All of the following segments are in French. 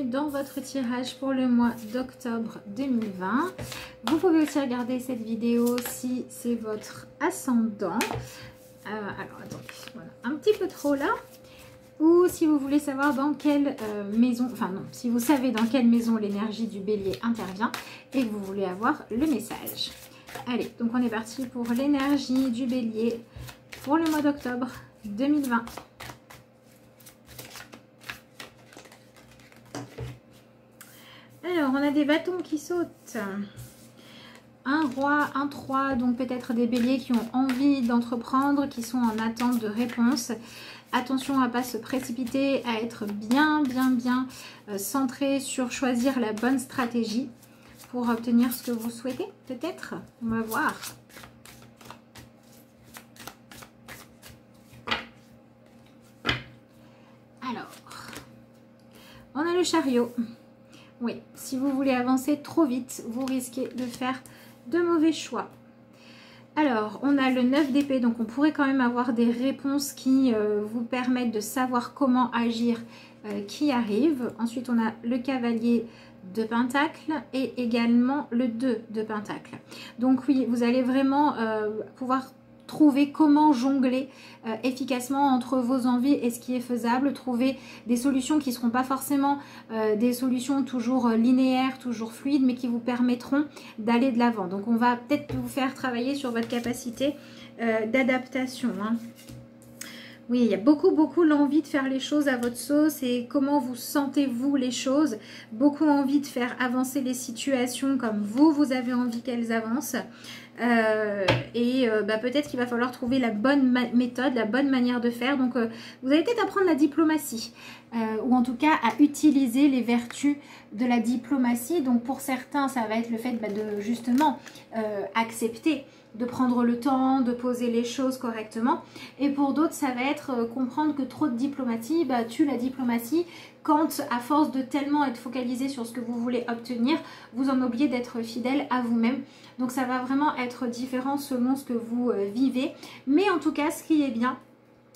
dans votre tirage pour le mois d'octobre 2020. Vous pouvez aussi regarder cette vidéo si c'est votre ascendant. Alors attendez, voilà, un petit peu trop là. Ou si vous voulez savoir dans quelle maison, enfin non, si vous savez dans quelle maison l'énergie du bélier intervient et que vous voulez avoir le message. Allez, donc on est parti pour l'énergie du bélier pour le mois d'octobre 2020. Alors, on a des bâtons qui sautent. Un roi, un 3, donc peut-être des béliers qui ont envie d'entreprendre, qui sont en attente de réponse. Attention à ne pas se précipiter, à être bien centré sur choisir la bonne stratégie pour obtenir ce que vous souhaitez, peut-être. On va voir. Alors, on a le chariot. Oui, si vous voulez avancer trop vite, vous risquez de faire de mauvais choix. Alors, on a le 9 d'épée, donc on pourrait quand même avoir des réponses qui vous permettent de savoir comment agir qui arrive. Ensuite, on a le cavalier de pentacle et également le 2 de pentacle. Donc oui, vous allez vraiment pouvoir trouver comment jongler efficacement entre vos envies et ce qui est faisable, trouver des solutions qui ne seront pas forcément des solutions toujours linéaires, toujours fluides, mais qui vous permettront d'aller de l'avant. Donc on va peut-être vous faire travailler sur votre capacité d'adaptation, hein. Oui, il y a beaucoup l'envie de faire les choses à votre sauce et comment vous sentez-vous les choses. Beaucoup envie de faire avancer les situations comme vous avez envie qu'elles avancent. Peut-être qu'il va falloir trouver la bonne méthode, la bonne manière de faire. Donc, vous allez peut-être apprendre la diplomatie ou en tout cas à utiliser les vertus de la diplomatie. Donc, pour certains, ça va être le fait de justement accepter, de prendre le temps, de poser les choses correctement. Et pour d'autres, ça va être comprendre que trop de diplomatie tue la diplomatie quand, à force de tellement être focalisé sur ce que vous voulez obtenir, vous en oubliez d'être fidèle à vous-même. Donc ça va vraiment être différent selon ce que vous vivez. Mais en tout cas, ce qui est bien,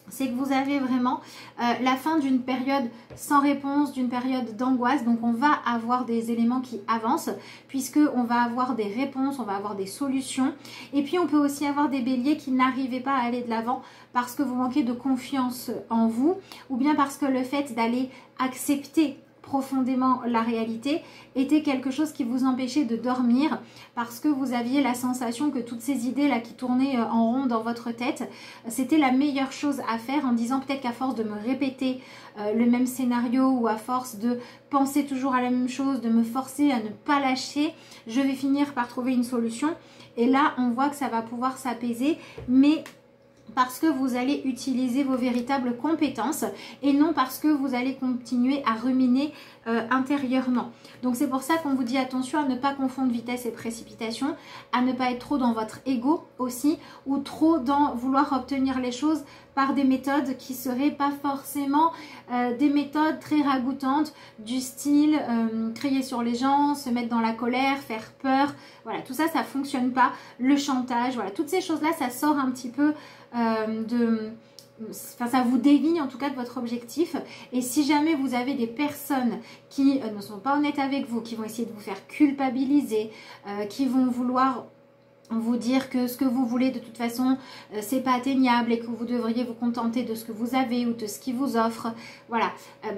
c'est que vous avez vraiment la fin d'une période sans réponse, d'une période d'angoisse. Donc on va avoir des éléments qui avancent puisqu'on va avoir des réponses, on va avoir des solutions. Et puis on peut aussi avoir des béliers qui n'arrivaient pas à aller de l'avant parce que vous manquez de confiance en vous ou bien parce que le fait d'aller accepter profondément la réalité était quelque chose qui vous empêchait de dormir parce que vous aviez la sensation que toutes ces idées là qui tournaient en rond dans votre tête, c'était la meilleure chose à faire en disant peut-être qu'à force de me répéter le même scénario ou à force de penser toujours à la même chose, de me forcer à ne pas lâcher, je vais finir par trouver une solution. Et là on voit que ça va pouvoir s'apaiser, mais parce que vous allez utiliser vos véritables compétences et non parce que vous allez continuer à ruminer intérieurement. Donc c'est pour ça qu'on vous dit attention à ne pas confondre vitesse et précipitation, à ne pas être trop dans votre ego aussi ou trop dans vouloir obtenir les choses par des méthodes qui seraient pas forcément des méthodes très ragoûtantes du style crier sur les gens, se mettre dans la colère, faire peur. Voilà, tout ça, ça fonctionne pas. Le chantage, voilà, toutes ces choses-là, ça sort un petit peu ça vous dévie en tout cas de votre objectif. Et si jamais vous avez des personnes qui ne sont pas honnêtes avec vous, qui vont essayer de vous faire culpabiliser, qui vont vouloir vous dire que ce que vous voulez de toute façon c'est pas atteignable et que vous devriez vous contenter de ce que vous avez ou de ce qu'ils vous offrent, voilà,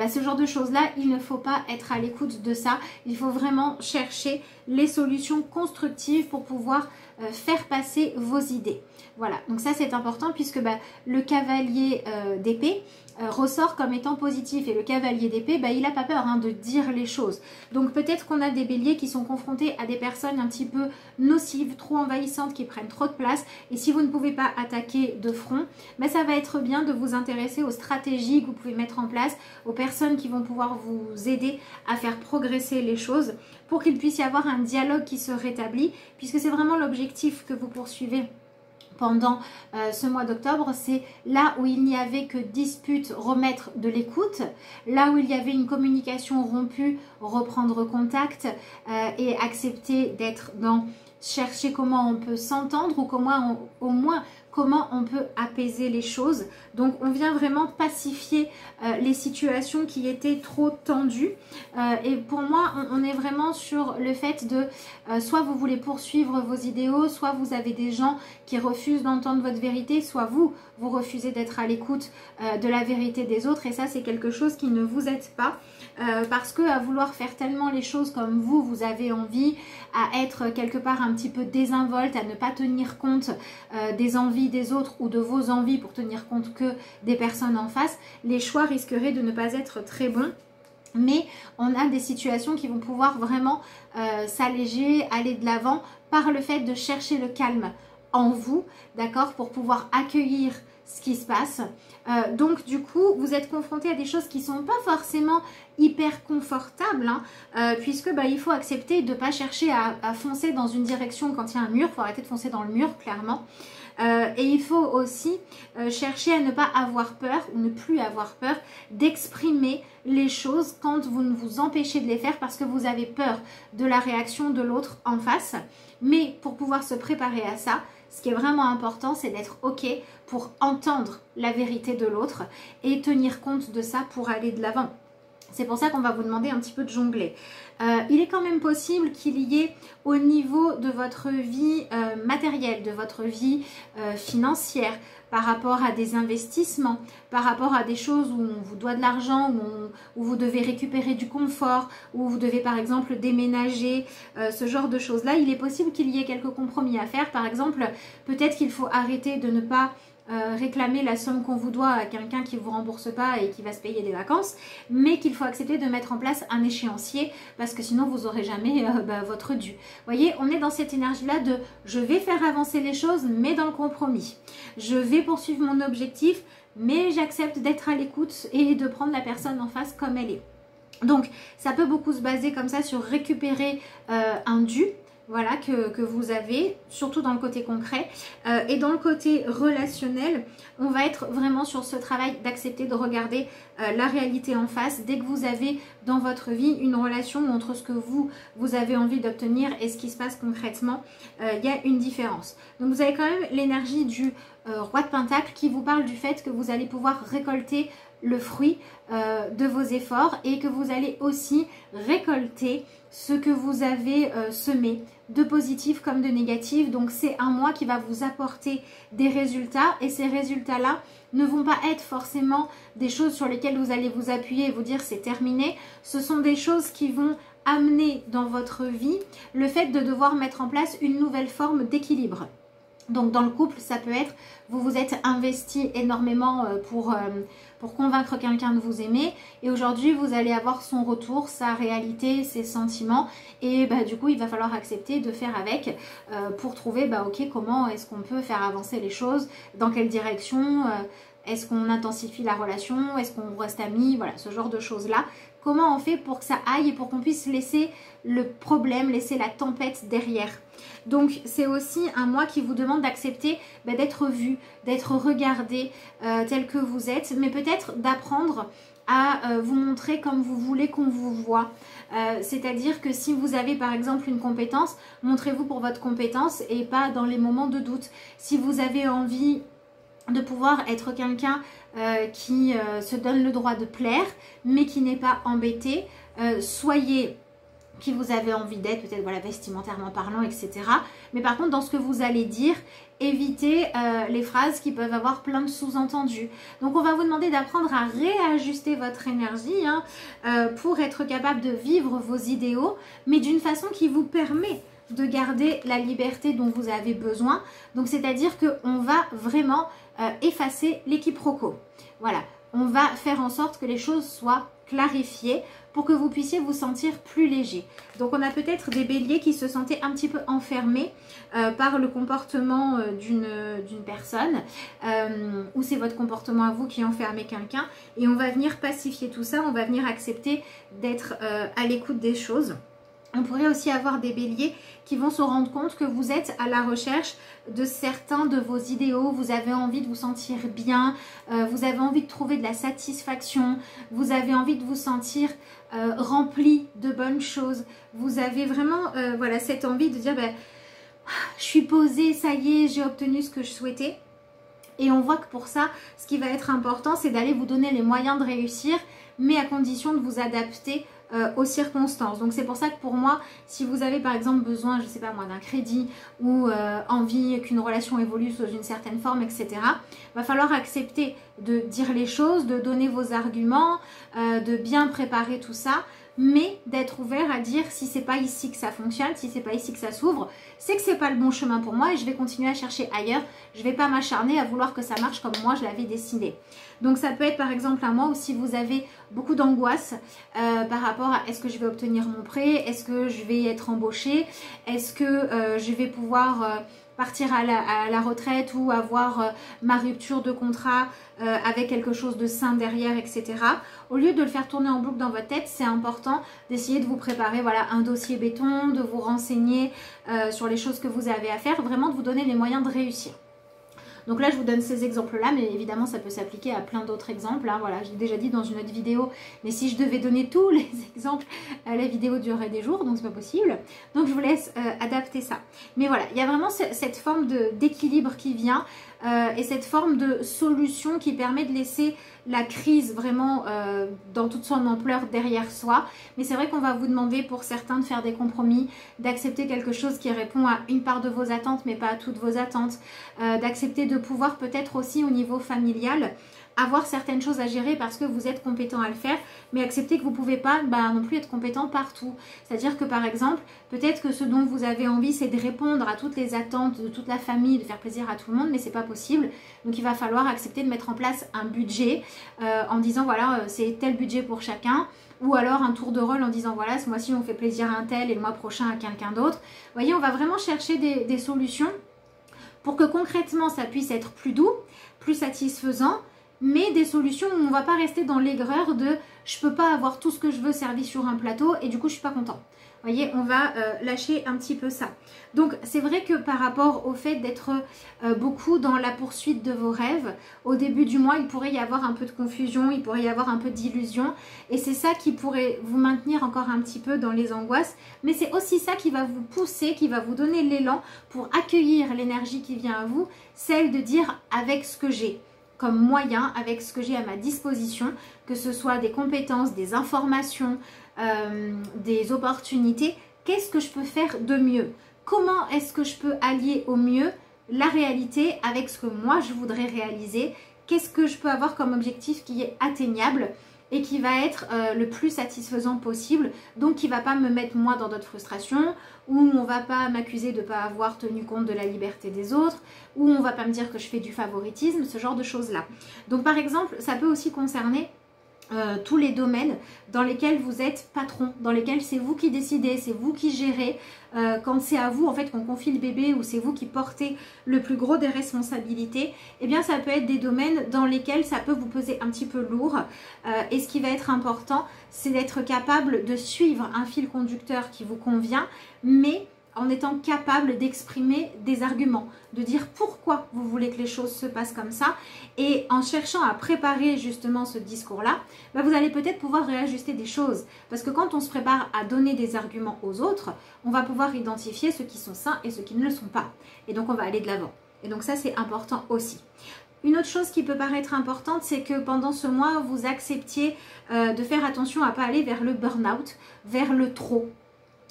ce genre de choses là, il ne faut pas être à l'écoute de ça. Il faut vraiment chercher les solutions constructives pour pouvoir faire passer vos idées. Voilà, donc ça c'est important puisque le cavalier d'épée ressort comme étant positif et le cavalier d'épée, il n'a pas peur de dire les choses. Donc peut-être qu'on a des béliers qui sont confrontés à des personnes un petit peu nocives, trop envahissantes, qui prennent trop de place. Et si vous ne pouvez pas attaquer de front, ça va être bien de vous intéresser aux stratégies que vous pouvez mettre en place, aux personnes qui vont pouvoir vous aider à faire progresser les choses pour qu'il puisse y avoir un dialogue qui se rétablit, puisque c'est vraiment l'objectif que vous poursuivez pendant ce mois d'octobre. C'est là où il n'y avait que dispute, remettre de l'écoute, là où il y avait une communication rompue, reprendre contact et accepter d'être dans chercher comment on peut s'entendre ou comment au moins comment on peut apaiser les choses. Donc on vient vraiment pacifier les situations qui étaient trop tendues. Et pour moi, on est vraiment sur le fait de soit vous voulez poursuivre vos idéaux, soit vous avez des gens qui refusent d'entendre votre vérité, soit vous refusez d'être à l'écoute de la vérité des autres. Et ça, c'est quelque chose qui ne vous aide pas. Parce que à vouloir faire tellement les choses comme vous avez envie, à être quelque part un petit peu désinvolte, à ne pas tenir compte des envies des autres ou de vos envies pour tenir compte que des personnes en face, les choix risqueraient de ne pas être très bons. Mais on a des situations qui vont pouvoir vraiment s'alléger, aller de l'avant par le fait de chercher le calme en vous, d'accord, pour pouvoir accueillir ce qui se passe. Donc du coup, vous êtes confronté à des choses qui ne sont pas forcément hyper confortables, hein, puisque il faut accepter de ne pas chercher à foncer dans une direction quand il y a un mur. Il faut arrêter de foncer dans le mur, clairement. Et il faut aussi chercher à ne pas avoir peur ou ne plus avoir peur d'exprimer les choses quand vous ne vous empêchez de les faire parce que vous avez peur de la réaction de l'autre en face. Mais pour pouvoir se préparer à ça, ce qui est vraiment important, c'est d'être OK pour entendre la vérité de l'autre et tenir compte de ça pour aller de l'avant. C'est pour ça qu'on va vous demander un petit peu de jongler. Il est quand même possible qu'il y ait au niveau de votre vie matérielle, de votre vie financière, par rapport à des investissements, par rapport à des choses où on vous doit de l'argent, où vous devez récupérer du confort, où vous devez par exemple déménager, ce genre de choses-là. Il est possible qu'il y ait quelques compromis à faire. Par exemple, peut-être qu'il faut arrêter de ne pas réclamer la somme qu'on vous doit à quelqu'un qui ne vous rembourse pas et qui va se payer des vacances, mais qu'il faut accepter de mettre en place un échéancier parce que sinon vous n'aurez jamais votre dû. Vous voyez, on est dans cette énergie-là de je vais faire avancer les choses mais dans le compromis. Je vais poursuivre mon objectif mais j'accepte d'être à l'écoute et de prendre la personne en face comme elle est. Donc ça peut beaucoup se baser comme ça sur récupérer un dû. Voilà, que vous avez, surtout dans le côté concret. Et dans le côté relationnel, on va être vraiment sur ce travail d'accepter de regarder la réalité en face. Dès que vous avez dans votre vie une relation entre ce que vous avez envie d'obtenir et ce qui se passe concrètement, il y a une différence. Donc vous avez quand même l'énergie du roi de Pentacle qui vous parle du fait que vous allez pouvoir récolter le fruit de vos efforts et que vous allez aussi récolter ce que vous avez semé de positif comme de négatif. Donc c'est un mois qui va vous apporter des résultats et ces résultats-là ne vont pas être forcément des choses sur lesquelles vous allez vous appuyer et vous dire c'est terminé. Ce sont des choses qui vont amener dans votre vie le fait de devoir mettre en place une nouvelle forme d'équilibre. Donc dans le couple, ça peut être, vous vous êtes investi énormément pour convaincre quelqu'un de vous aimer et aujourd'hui vous allez avoir son retour, sa réalité, ses sentiments et du coup il va falloir accepter de faire avec pour trouver ok, comment est-ce qu'on peut faire avancer les choses, dans quelle direction, est-ce qu'on intensifie la relation, est-ce qu'on reste amis, voilà, ce genre de choses là. Comment on fait pour que ça aille et pour qu'on puisse laisser le problème, laisser la tempête derrière. Donc c'est aussi un mois qui vous demande d'accepter d'être vu, d'être regardé tel que vous êtes, mais peut-être d'apprendre à vous montrer comme vous voulez qu'on vous voit. C'est-à-dire que si vous avez par exemple une compétence, montrez-vous pour votre compétence et pas dans les moments de doute. Si vous avez envie de pouvoir être quelqu'un qui se donne le droit de plaire, mais qui n'est pas embêté, soyez qui vous avez envie d'être, peut-être voilà, vestimentairement parlant, etc. Mais par contre, dans ce que vous allez dire, évitez les phrases qui peuvent avoir plein de sous-entendus. Donc on va vous demander d'apprendre à réajuster votre énergie pour être capable de vivre vos idéaux, mais d'une façon qui vous permet de garder la liberté dont vous avez besoin. Donc c'est-à-dire qu'on va vraiment effacer les quiproquos. Voilà, on va faire en sorte que les choses soient clarifiées pour que vous puissiez vous sentir plus léger. Donc on a peut-être des béliers qui se sentaient un petit peu enfermés par le comportement d'une personne ou c'est votre comportement à vous qui enfermez quelqu'un et on va venir pacifier tout ça, on va venir accepter d'être à l'écoute des choses. On pourrait aussi avoir des béliers qui vont se rendre compte que vous êtes à la recherche de certains de vos idéaux, vous avez envie de vous sentir bien, vous avez envie de trouver de la satisfaction, vous avez envie de vous sentir rempli de bonnes choses. Vous avez vraiment voilà, cette envie de dire je suis posée, ça y est, j'ai obtenu ce que je souhaitais. Et on voit que pour ça, ce qui va être important, c'est d'aller vous donner les moyens de réussir, mais à condition de vous adapter aux circonstances. Donc c'est pour ça que pour moi, si vous avez par exemple besoin, je sais pas moi, d'un crédit ou envie qu'une relation évolue sous une certaine forme, etc., va falloir accepter de dire les choses, de donner vos arguments, de bien préparer tout ça, mais d'être ouvert à dire si c'est pas ici que ça fonctionne, si c'est pas ici que ça s'ouvre, c'est que c'est pas le bon chemin pour moi et je vais continuer à chercher ailleurs. Je vais pas m'acharner à vouloir que ça marche comme moi je l'avais décidé. Donc ça peut être par exemple un mois où si vous avez beaucoup d'angoisse par rapport à est-ce que je vais obtenir mon prêt, est-ce que je vais être embauchée, est-ce que je vais pouvoir partir à la retraite ou avoir ma rupture de contrat avec quelque chose de sain derrière, etc. Au lieu de le faire tourner en boucle dans votre tête, c'est important d'essayer de vous préparer voilà, un dossier béton, de vous renseigner sur les choses que vous avez à faire, vraiment de vous donner les moyens de réussir. Donc là, je vous donne ces exemples-là, mais évidemment, ça peut s'appliquer à plein d'autres exemples. Hein. Voilà, j'ai déjà dit dans une autre vidéo, mais si je devais donner tous les exemples, la vidéo durerait des jours, donc c'est pas possible. Donc je vous laisse adapter ça. Mais voilà, il y a vraiment cette forme d'équilibre qui vient et cette forme de solution qui permet de laisser la crise vraiment dans toute son ampleur derrière soi. Mais c'est vrai qu'on va vous demander pour certains de faire des compromis, d'accepter quelque chose qui répond à une part de vos attentes mais pas à toutes vos attentes, d'accepter de pouvoir peut-être aussi au niveau familial avoir certaines choses à gérer parce que vous êtes compétent à le faire, mais accepter que vous ne pouvez pas non plus être compétent partout. C'est-à-dire que par exemple, peut-être que ce dont vous avez envie, c'est de répondre à toutes les attentes de toute la famille, de faire plaisir à tout le monde, mais c'est pas possible. Donc il va falloir accepter de mettre en place un budget en disant voilà, c'est tel budget pour chacun. Ou alors un tour de rôle en disant voilà, ce mois-ci on fait plaisir à un tel et le mois prochain à quelqu'un d'autre. Vous voyez, on va vraiment chercher des solutions pour que concrètement ça puisse être plus doux, plus satisfaisant, mais des solutions où on ne va pas rester dans l'aigreur de je peux pas avoir tout ce que je veux servi sur un plateau et du coup je suis pas content. Vous voyez, on va lâcher un petit peu ça. Donc c'est vrai que par rapport au fait d'être beaucoup dans la poursuite de vos rêves, au début du mois il pourrait y avoir un peu de confusion, il pourrait y avoir un peu d'illusion et c'est ça qui pourrait vous maintenir encore un petit peu dans les angoisses, mais c'est aussi ça qui va vous pousser, qui va vous donner l'élan pour accueillir l'énergie qui vient à vous, celle de dire avec ce que j'ai comme moyen, avec ce que j'ai à ma disposition, que ce soit des compétences, des informations, des opportunités, qu'est-ce que je peux faire de mieux? Comment est-ce que je peux allier au mieux la réalité avec ce que moi je voudrais réaliser? Qu'est-ce que je peux avoir comme objectif qui est atteignable et qui va être le plus satisfaisant possible, donc qui ne va pas me mettre moi dans d'autres frustrations, où on ne va pas m'accuser de ne pas avoir tenu compte de la liberté des autres, où on ne va pas me dire que je fais du favoritisme, ce genre de choses-là. Donc par exemple, ça peut aussi concerner tous les domaines dans lesquels vous êtes patron, dans lesquels c'est vous qui décidez, c'est vous qui gérez, quand c'est à vous en fait qu'on confie le bébé ou c'est vous qui portez le plus gros des responsabilités, eh bien ça peut être des domaines dans lesquels ça peut vous peser un petit peu lourd et ce qui va être important, c'est d'être capable de suivre un fil conducteur qui vous convient, mais en étant capable d'exprimer des arguments, de dire pourquoi vous voulez que les choses se passent comme ça et en cherchant à préparer justement ce discours-là, vous allez peut-être pouvoir réajuster des choses parce que quand on se prépare à donner des arguments aux autres, on va pouvoir identifier ceux qui sont sains et ceux qui ne le sont pas et donc on va aller de l'avant et donc ça c'est important aussi. Une autre chose qui peut paraître importante, c'est que pendant ce mois, vous acceptiez de faire attention à ne pas aller vers le burn-out, vers le trop.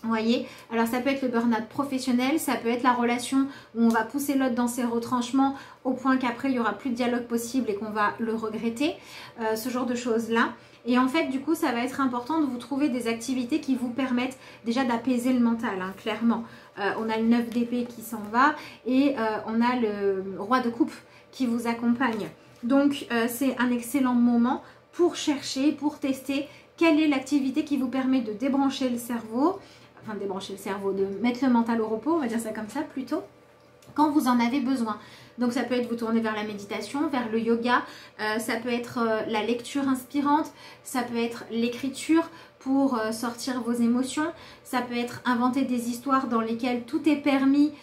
Vous voyez, alors ça peut être le burn-out professionnel, ça peut être la relation où on va pousser l'autre dans ses retranchements au point qu'après il n'y aura plus de dialogue possible et qu'on va le regretter, ce genre de choses-là. Et en fait, du coup, ça va être important de vous trouver des activités qui vous permettent déjà d'apaiser le mental, hein, clairement. On a le 9 d'épée qui s'en va et on a le roi de coupe qui vous accompagne. Donc, c'est un excellent moment pour chercher, pour tester quelle est l'activité qui vous permet de débrancher le cerveau, enfin débrancher le cerveau, de mettre le mental au repos, on va dire ça comme ça plutôt, quand vous en avez besoin. Donc ça peut être vous tourner vers la méditation, vers le yoga, ça peut être la lecture inspirante, ça peut être l'écriture, pour sortir vos émotions. Ça peut être inventer des histoires dans lesquelles tout est permis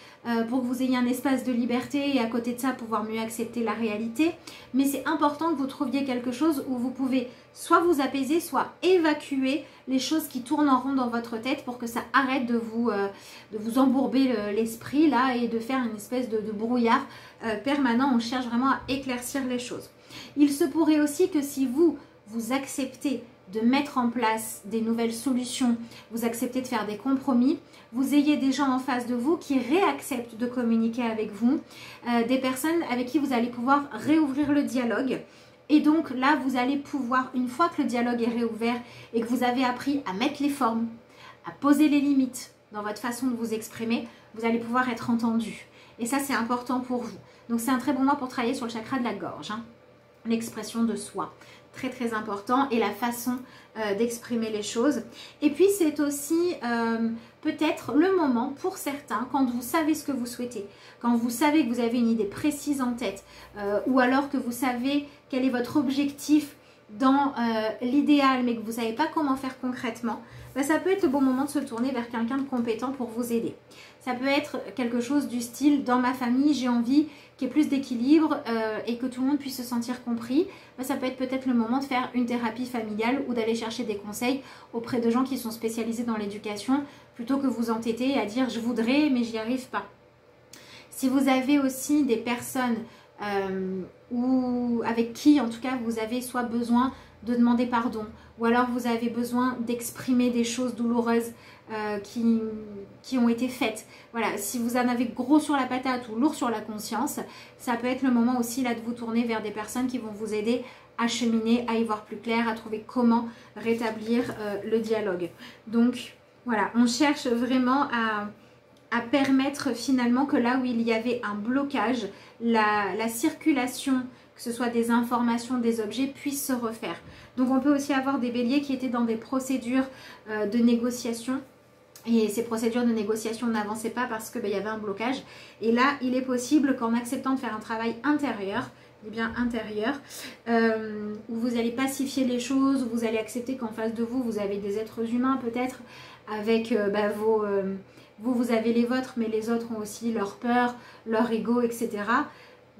pour que vous ayez un espace de liberté et à côté de ça pouvoir mieux accepter la réalité. Mais c'est important que vous trouviez quelque chose où vous pouvez soit vous apaiser, soit évacuer les choses qui tournent en rond dans votre tête pour que ça arrête de vous embourber l'esprit là et de faire une espèce de brouillard permanent. On cherche vraiment à éclaircir les choses. Il se pourrait aussi que si vous acceptez de mettre en place des nouvelles solutions, vous acceptez de faire des compromis, vous ayez des gens en face de vous qui réacceptent de communiquer avec vous, des personnes avec qui vous allez pouvoir réouvrir le dialogue. Et donc là, vous allez pouvoir, une fois que le dialogue est réouvert et que vous avez appris à mettre les formes, à poser les limites dans votre façon de vous exprimer, vous allez pouvoir être entendu. Et ça, c'est important pour vous. Donc c'est un très bon mois pour travailler sur le chakra de la gorge, hein. L'expression de soi. Très très important et la façon d'exprimer les choses. Et puis c'est aussi peut-être le moment pour certains, quand vous savez ce que vous souhaitez, quand vous savez que vous avez une idée précise en tête ou alors que vous savez quel est votre objectif dans l'idéal mais que vous ne savez pas comment faire concrètement, bah, ça peut être le bon moment de se tourner vers quelqu'un de compétent pour vous aider. Ça peut être quelque chose du style, dans ma famille j'ai envie qu'il y ait plus d'équilibre et que tout le monde puisse se sentir compris. Bah, ça peut être peut-être le moment de faire une thérapie familiale ou d'aller chercher des conseils auprès de gens qui sont spécialisés dans l'éducation plutôt que vous entêter à dire je voudrais mais j'y arrive pas. Si vous avez aussi des personnes ou avec qui en tout cas vous avez soit besoin de demander pardon ou alors vous avez besoin d'exprimer des choses douloureuses qui ont été faites. Voilà, si vous en avez gros sur la patate ou lourd sur la conscience, ça peut être le moment aussi là de vous tourner vers des personnes qui vont vous aider à cheminer, à y voir plus clair, à trouver comment rétablir le dialogue. Donc voilà, on cherche vraiment à permettre finalement que là où il y avait un blocage, la circulation, que ce soit des informations, des objets, puisse se refaire. Donc on peut aussi avoir des béliers qui étaient dans des procédures de négociation. Et ces procédures de négociation n'avançaient pas parce qu'il y avait un blocage. Et là, il est possible qu'en acceptant de faire un travail intérieur, eh bien intérieur, où vous allez pacifier les choses, où vous allez accepter qu'en face de vous, vous avez des êtres humains peut-être, avec vous avez les vôtres, mais les autres ont aussi leur peur, leur ego, etc.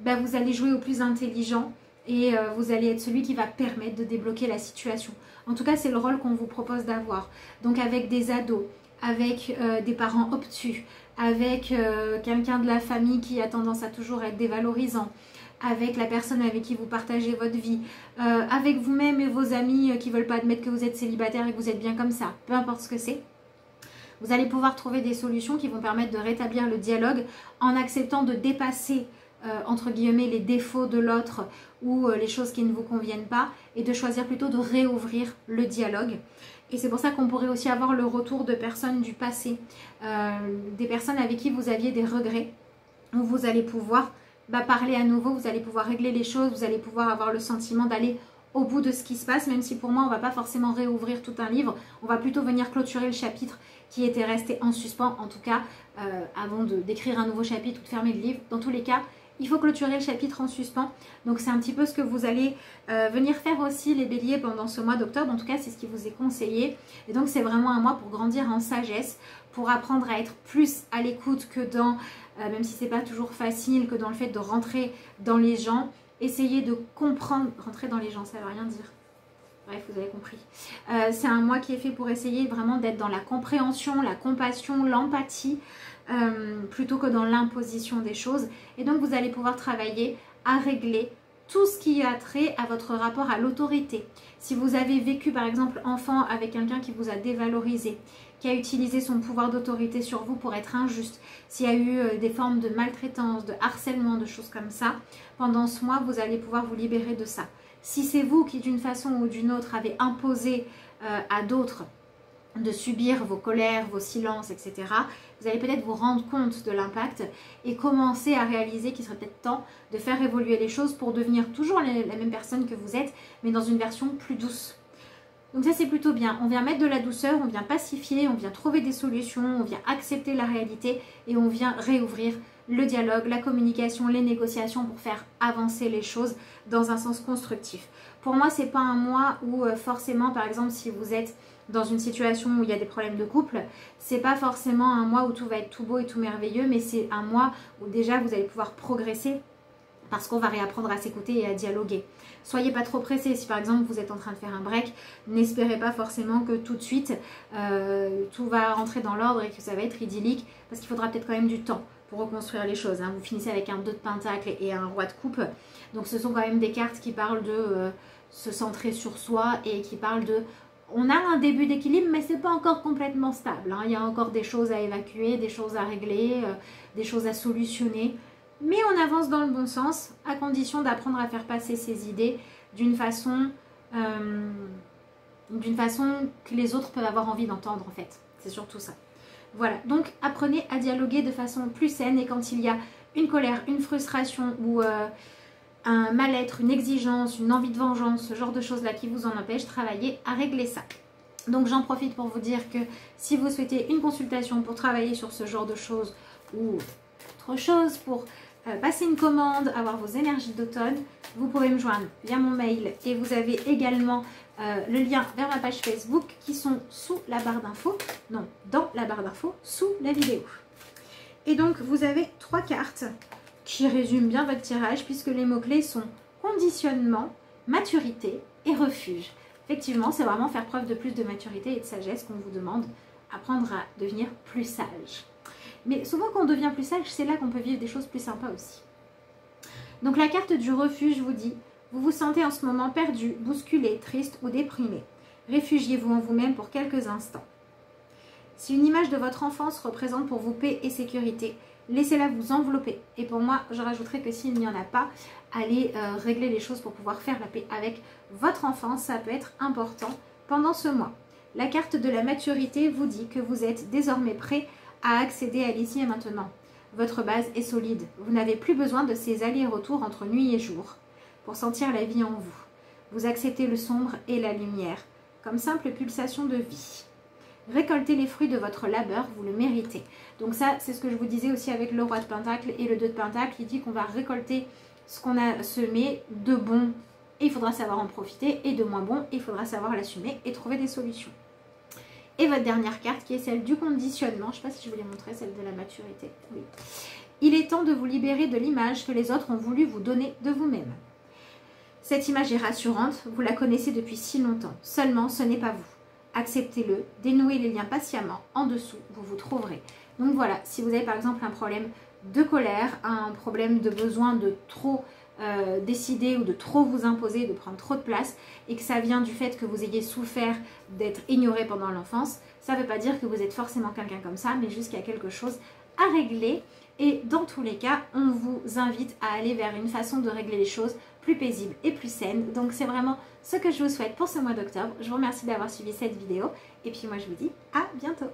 Vous allez jouer au plus intelligent et vous allez être celui qui va permettre de débloquer la situation. En tout cas, c'est le rôle qu'on vous propose d'avoir. Donc avec des ados, avec des parents obtus, avec quelqu'un de la famille qui a tendance à toujours être dévalorisant, avec la personne avec qui vous partagez votre vie, avec vous-même et vos amis qui ne veulent pas admettre que vous êtes célibataire et que vous êtes bien comme ça, peu importe ce que c'est. Vous allez pouvoir trouver des solutions qui vont permettre de rétablir le dialogue en acceptant de dépasser entre guillemets les défauts de l'autre ou les choses qui ne vous conviennent pas et de choisir plutôt de réouvrir le dialogue. Et c'est pour ça qu'on pourrait aussi avoir le retour de personnes du passé, des personnes avec qui vous aviez des regrets, où vous allez pouvoir parler à nouveau, vous allez pouvoir régler les choses, vous allez pouvoir avoir le sentiment d'aller au bout de ce qui se passe, même si pour moi on ne va pas forcément réouvrir tout un livre, on va plutôt venir clôturer le chapitre qui était resté en suspens, en tout cas avant d'écrire un nouveau chapitre ou de fermer le livre. Dans tous les cas, il faut clôturer le chapitre en suspens. Donc c'est un petit peu ce que vous allez venir faire aussi les béliers pendant ce mois d'octobre. En tout cas, c'est ce qui vous est conseillé. Et donc c'est vraiment un mois pour grandir en sagesse, pour apprendre à être plus à l'écoute que dans, même si c'est pas toujours facile, que dans le fait de rentrer dans les gens. Essayez de comprendre, rentrer dans les gens, ça ne veut rien dire. Bref, vous avez compris. C'est un mois qui est fait pour essayer vraiment d'être dans la compréhension, la compassion, l'empathie, plutôt que dans l'imposition des choses. Et donc, vous allez pouvoir travailler à régler tout ce qui a trait à votre rapport à l'autorité. Si vous avez vécu, par exemple, enfant avec quelqu'un qui vous a dévalorisé, qui a utilisé son pouvoir d'autorité sur vous pour être injuste, s'il y a eu des formes de maltraitance, de harcèlement, de choses comme ça, pendant ce mois, vous allez pouvoir vous libérer de ça. Si c'est vous qui, d'une façon ou d'une autre, avez imposé à d'autres de subir vos colères, vos silences, etc., vous allez peut-être vous rendre compte de l'impact et commencer à réaliser qu'il serait peut-être temps de faire évoluer les choses pour devenir toujours la même personne que vous êtes, mais dans une version plus douce. Donc ça c'est plutôt bien, on vient mettre de la douceur, on vient pacifier, on vient trouver des solutions, on vient accepter la réalité et on vient réouvrir le dialogue, la communication, les négociations pour faire avancer les choses dans un sens constructif. Pour moi c'est pas un mois où forcément par exemple si vous êtes dans une situation où il y a des problèmes de couple, c'est pas forcément un mois où tout va être tout beau et tout merveilleux, mais c'est un mois où déjà vous allez pouvoir progresser parce qu'on va réapprendre à s'écouter et à dialoguer. Soyez pas trop pressés. Si par exemple vous êtes en train de faire un break, n'espérez pas forcément que tout de suite tout va rentrer dans l'ordre et que ça va être idyllique, parce qu'il faudra peut-être quand même du temps pour reconstruire les choses. Vous finissez avec un 2 de pentacle et un roi de coupe. Donc ce sont quand même des cartes qui parlent de se centrer sur soi et qui parlent de... On a un début d'équilibre, mais c'est pas encore complètement stable. Il y a encore des choses à évacuer, des choses à régler, des choses à solutionner. Mais on avance dans le bon sens, à condition d'apprendre à faire passer ses idées d'une façon que les autres peuvent avoir envie d'entendre en fait. C'est surtout ça. Voilà, donc apprenez à dialoguer de façon plus saine, et quand il y a une colère, une frustration ou un mal-être, une exigence, une envie de vengeance, ce genre de choses-là qui vous en empêchent, travaillez à régler ça. Donc j'en profite pour vous dire que si vous souhaitez une consultation pour travailler sur ce genre de choses ou autre chose, pour passer une commande, avoir vos énergies d'automne, vous pouvez me joindre via mon mail, et vous avez également le lien vers ma page Facebook qui sont sous la barre d'infos, non, dans la barre d'infos, sous la vidéo. Et donc vous avez 3 cartes qui résument bien votre tirage, puisque les mots-clés sont conditionnement, maturité et refuge. Effectivement, c'est vraiment faire preuve de plus de maturité et de sagesse qu'on vous demande, apprendre à devenir plus sage. Mais souvent quand on devient plus sage, c'est là qu'on peut vivre des choses plus sympas aussi. Donc la carte du refuge vous dit, vous vous sentez en ce moment perdu, bousculé, triste ou déprimé. Réfugiez-vous en vous-même pour quelques instants. Si une image de votre enfance représente pour vous paix et sécurité, laissez-la vous envelopper. Et pour moi, je rajouterais que s'il n'y en a pas, allez régler les choses pour pouvoir faire la paix avec votre enfance. Ça peut être important pendant ce mois. La carte de la maturité vous dit que vous êtes désormais prêt à accéder à l'ici et maintenant. Votre base est solide. Vous n'avez plus besoin de ces allers-retours entre nuit et jour pour sentir la vie en vous. Vous acceptez le sombre et la lumière comme simple pulsation de vie. Récoltez les fruits de votre labeur, vous le méritez. Donc ça, c'est ce que je vous disais aussi avec le roi de pentacle et le 2 de pentacle. Il dit qu'on va récolter ce qu'on a semé de bon, et il faudra savoir en profiter, et de moins bon, il faudra savoir l'assumer et trouver des solutions. Et votre dernière carte qui est celle du conditionnement. Je ne sais pas si je vous l'ai montré, celle de la maturité. Oui. Il est temps de vous libérer de l'image que les autres ont voulu vous donner de vous-même. Cette image est rassurante, vous la connaissez depuis si longtemps. Seulement, ce n'est pas vous. Acceptez-le, dénouez les liens patiemment. En dessous, vous vous trouverez. Donc voilà, si vous avez par exemple un problème de colère, un problème de besoin de trop décider ou de trop vous imposer, de prendre trop de place, et que ça vient du fait que vous ayez souffert d'être ignoré pendant l'enfance, ça ne veut pas dire que vous êtes forcément quelqu'un comme ça, mais juste qu'il y a quelque chose à régler. Et dans tous les cas, on vous invite à aller vers une façon de régler les choses plus paisible et plus saine. Donc c'est vraiment ce que je vous souhaite pour ce mois d'octobre. Je vous remercie d'avoir suivi cette vidéo, et puis moi je vous dis à bientôt.